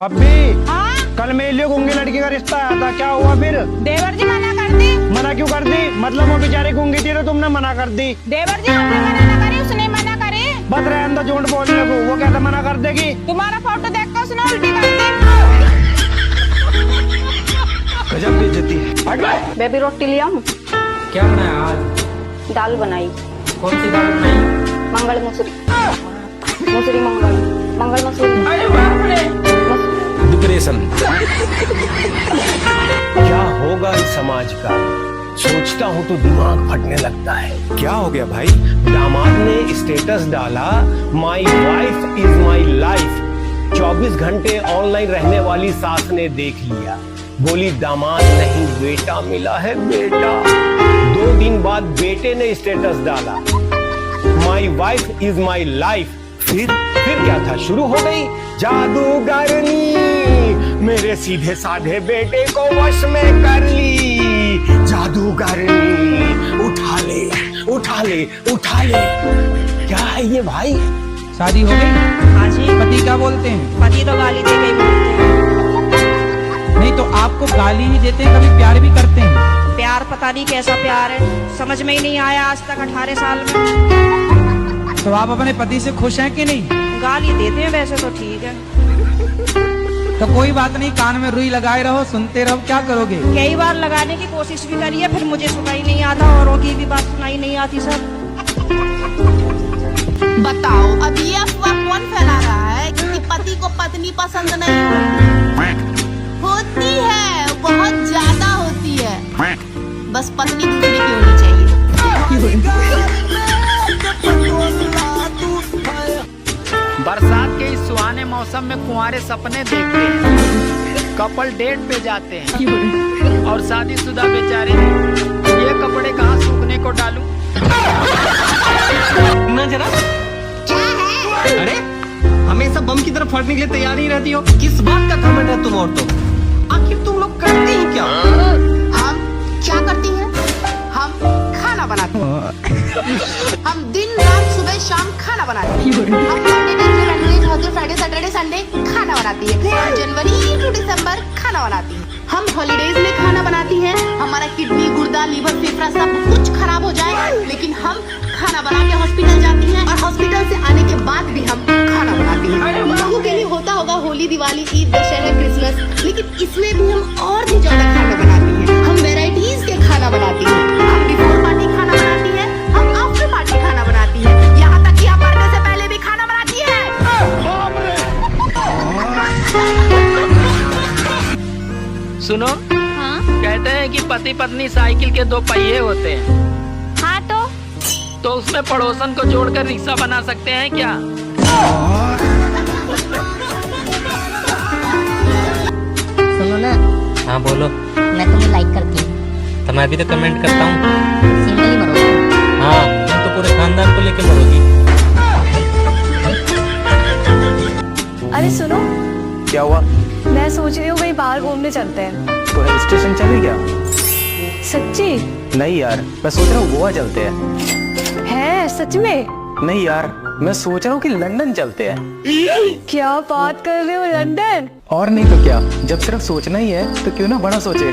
अभी हाँ? कल मेरे लिए गूंगी लड़की का रिश्ता आया था, क्या हुआ फिर? देवर जी मना कर दी। मना क्यों कर दी? मतलब वो बेचारी गूंगी थी तो तुमने मना कर दी? देवर जी हमने मना ना करी, उसने मना करी। बस रहने दो झूठ बोलने को, वो कैसे मना कर देगी? तुम्हारा फोटो देख कर उसने उल्टी कर दी। गजब बेइज्जती है। बेबी रोटी ले आऊं? क्या बनाया आज? दाल बनाई। कौन सी दाल बनाई? मंगल मसूरी। मसूरी मंगल मसूरी। अरे बाप रे। डिप्रेशन। क्या होगा इस समाज का? सोचता हूँ तो दिमाग फटने लगता है। क्या हो गया भाई? दामाद ने स्टेटस डाला, my wife is my life. 24 घंटे ऑनलाइन रहने वाली सास ने देख लिया, बोली दामाद नहीं बेटा मिला है बेटा। 2 दिन बाद बेटे ने स्टेटस डाला, my wife is my life. फिर क्या था? शुरू हो गई जादूगरनी, मेरे सीधे साधे बेटे को वश में कर ली। जादूगरनी उठा ले उठा ले उठा ले। क्या है ये भाई? शादी हो गई? हाँ जी। पति क्या बोलते हैं? पति तो गाली दे गई बोलते हैं। नहीं तो आपको गाली ही देते हैं, कभी प्यार भी करते हैं? प्यार पता नहीं कैसा प्यार है, समझ में ही नहीं आया आज तक 18 साल में। तो आप अपने पति से खुश हैं कि नहीं? गाली देते हैं वैसे तो ठीक है। तो कोई बात नहीं, कान में रुई लगाए रहो, सुनते रहो। क्या करोगे? कई बार लगाने की कोशिश भी करी है, फिर मुझे सुनाई नहीं आता, औरों की भी बात सुनाई नहीं आती। सब बताओ, अब ये अफवाह कौन फैला रहा है कि पति को पत्नी पसंद नहीं होती है? बहुत ज्यादा होती है, बस पत्नी दूसरे की होनी चाहिए। बरसात के इस सुहाने मौसम में कुंवारे सपने देखते हैं, कपल डेट पे जाते हैं और शादीशुदा बेचारे ये कपड़े कहाँ सूखने को डालूं? ना जरा क्या है? अरे हमेशा बम की तरफ फटने के लिए तैयार ही रहती हो, किस बात का घमंड है तुम औरतों? आखिर तुम लोग करती ही क्या? हम क्या करती हैं? हम खाना बनाते हैं। हम दिन रात सुबह शाम खाना बनाते हैं। हम Monday Tuesday Wednesday Thursday Friday Saturday Sunday खाना बनाती है। जनवरी टू दिसंबर खाना बनाती है। हम हॉलीडेज में खाना बनाती हैं। हमारा किडनी गुर्दा लीवर फेफड़ा सब कुछ खराब हो जाए, लेकिन हम खाना बना के हॉस्पिटल जाती हैं, और हॉस्पिटल से आने के बाद भी हम खाना बनाती हैं। लोगों के लिए होता होगा होली, दिवाली, ईद, दशहरा, क्रिसमस, लेकिन इसमें भी हम और भी ज्यादा खाना बनाती हैं। हम वेराइटीज के खाना बनाती हैं। हम बिफोर पार्टी खाना बनाती हैं, हम आफ्टर पार्टी खाना बनाती हैं, यहाँ तक कि आप मरने से पहले भी खाना बनाती हैं। सुनो, हाँ? कहते हैं कि पति पत्नी साइकिल के 2 पहिए होते हैं, हाँ तो उसमें पड़ोसन को जोड़कर रिक्शा बना सकते हैं क्या? सुनो ना। हाँ बोलो। मैं तुम्हें लाइक करती हूँ। तो मैं भी तो कमेंट करता हूँ। सिंगल ही मरोगे? हाँ, तुम तो पूरे खानदान को लेके मरोगी। अरे सुनो, क्या हुआ? मैं सोच रही हूँ कहीं बाहर घूमने चलते हैं। तो हिल स्टेशन चले क्या? सच्ची? नहीं यार, मैं सोच रहा हूँ गोवा चलते हैं। है सच में? नहीं यार, मैं सोच रहा हूँ कि लंदन चलते हैं। क्या बात कर रहे हो, लंदन? और नहीं तो क्या, जब सिर्फ सोचना ही है तो क्यों ना बड़ा सोचे।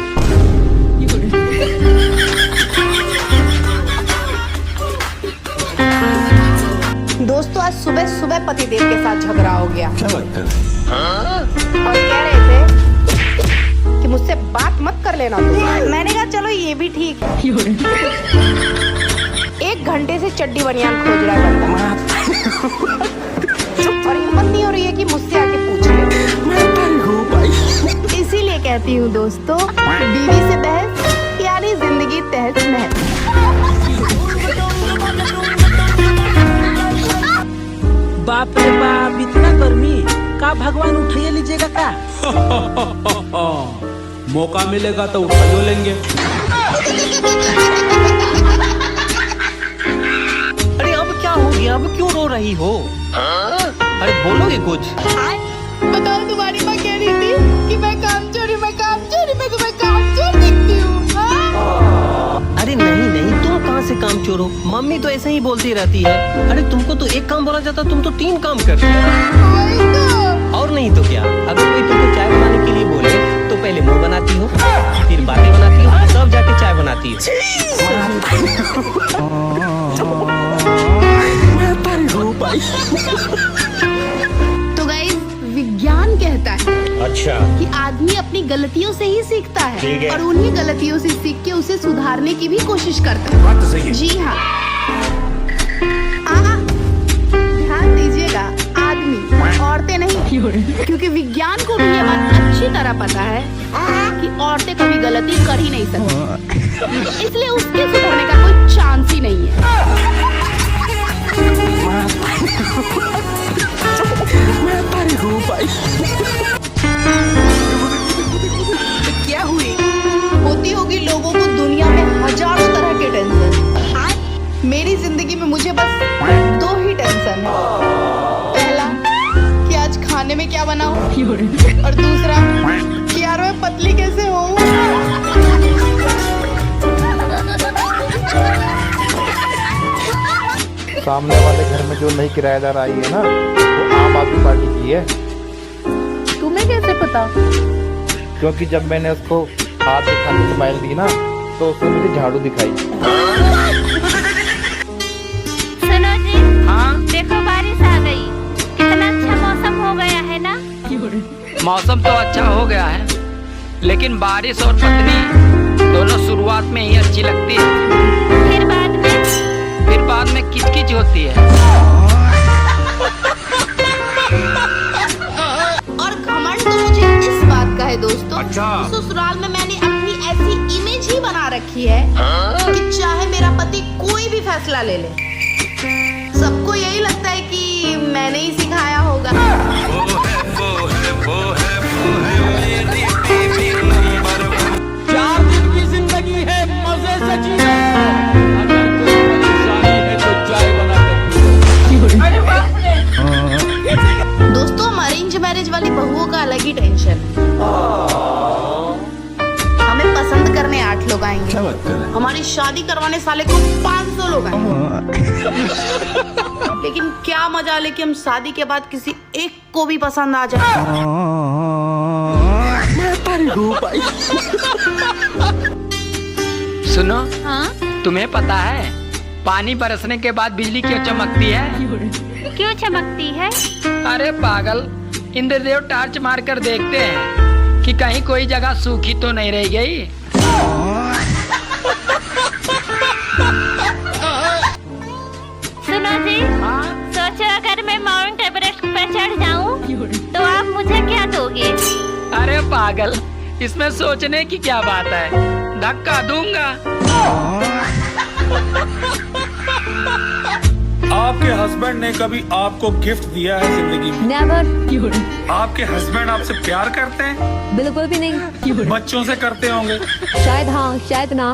दोस्तों, आज सुबह सुबह पतिदेव के साथ झगड़ा हो गया। क्या बात कर? और कह रहे थे कि मुझसे बात मत कर लेना तुम। मैंने कहा चलो ये भी ठीक है। 1 घंटे से चड्डी बनियान खोज रहा है बंदा, और हिम्मत नहीं हो रही है कि मुझसे आके पूछ ले। इसीलिए कहती हूँ दोस्तों, बीवी से बहस यानी जिंदगी तहस नहस। बाप रे बाप, इतना गर्मी का भगवान उठाइए लीजिएगा का? मौका मिलेगा तो उठा लेंगे। अरे अब क्या हो गया? अब क्यों रो रही हो? अरे बोलोगे कुछ? बताओ, तुम्हारी माँ कह रही थी कि मैं कामचोरी मैं तुम्हें कामचोर दिखती हूँ। अरे नहीं नहीं, तुम कहाँ से काम चोर हो? मम्मी तो ऐसे ही बोलती रहती है। अरे तुमको तो एक काम बोला जाता, तुम तो 3 काम करती हो। और नहीं तो क्या, अगर कोई तुमको चलती है। तो गाइस विज्ञान कहता है अच्छा कि आदमी अपनी गलतियों से ही सीखता ठीक है। है और उन्हीं गलतियों से सीख के उसे सुधारने की भी कोशिश करता है। बात तो सही है। जी हाँ। ध्यान दीजिएगा, आदमी, औरतें नहीं, क्योंकि विज्ञान को भी ये बात अच्छी तरह पता है कि औरतें कभी गलती कर ही नहीं सकती, इसलिए उसके सुधरने का कोई चांस ही नहीं है। क्या हुई? होती होगी लोगों को दुनिया में हजारों तरह के टेंशन। मेरी जिंदगी में मुझे बस 2 ही टेंशन है। पहला कि आज खाने में क्या बनाऊं, और दूसरा कि यार मैं पतली कैसे हूँ। सामने वाले घर में जो नई किराएदार आई है ना, वो आम आदमी पार्टी की है। तुम्हें कैसे पता? क्योंकि जब मैंने उसको हाथ दिखाने की स्माइल दी ना, तो उसने मुझे झाड़ू दिखाई। सुनो जी, हाँ देखो बारिश आ गई, कितना अच्छा मौसम हो गया है ना। मौसम तो अच्छा हो गया है, लेकिन बारिश और पत्नी दोनों शुरुआत में ही अच्छी लगती है, फिर बाद में किचकिच होती है। और घमंड तो मुझे इस बात का है दोस्तों, अच्छा। ससुराल में मैंने अपनी ऐसी इमेज ही बना रखी है कि चाहे मेरा पति कोई भी फैसला ले ले, सबको यही लगता है कि मैंने ही सिखाया होगा। दोस्तों हम अरेंज मैरिज वाली बहुओं का अलग ही टेंशन है। हमें पसंद करने 8 लोग आएंगे, हमारी शादी करवाने साले को 500 लोग आएंगे। लेकिन क्या मजा ले कि हम शादी के बाद किसी एक को भी पसंद आ जाए। सुनो, हाँ तुम्हें पता है पानी बरसने के बाद बिजली क्यों चमकती है? क्यों चमकती है? अरे पागल, इंद्रदेव टार्च मार कर देखते हैं कि कहीं कोई जगह सूखी तो नहीं रह गई। सुनो जी, हाँ? सोचो अगर मैं माउंट एवरेस्ट पे चढ़ जाऊं तो आप मुझे क्या दोगे? अरे पागल, इसमें सोचने की क्या बात है, धक्का दूंगा। आपके हस्बैंड ने कभी आपको गिफ्ट दिया है जिंदगी में? नेवर। आपके हस्बैंड आपसे प्यार करते हैं? बिल्कुल भी नहीं। बच्चों से करते होंगे? शायद हाँ, शायद ना।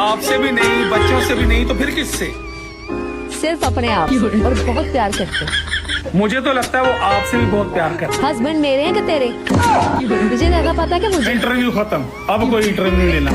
आपसे भी नहीं, बच्चों से भी नहीं, तो फिर किससे? सिर्फ अपने आप से, और बहुत प्यार करते हैं। मुझे तो लगता है वो आपसे भी बहुत प्यार करते हैं। हस्बैंड मेरे हैं कि तेरे? मुझे ज्यादा पता कि मुझे। इंटरव्यू खत्म, अब कोई इंटरव्यू नहीं लेना।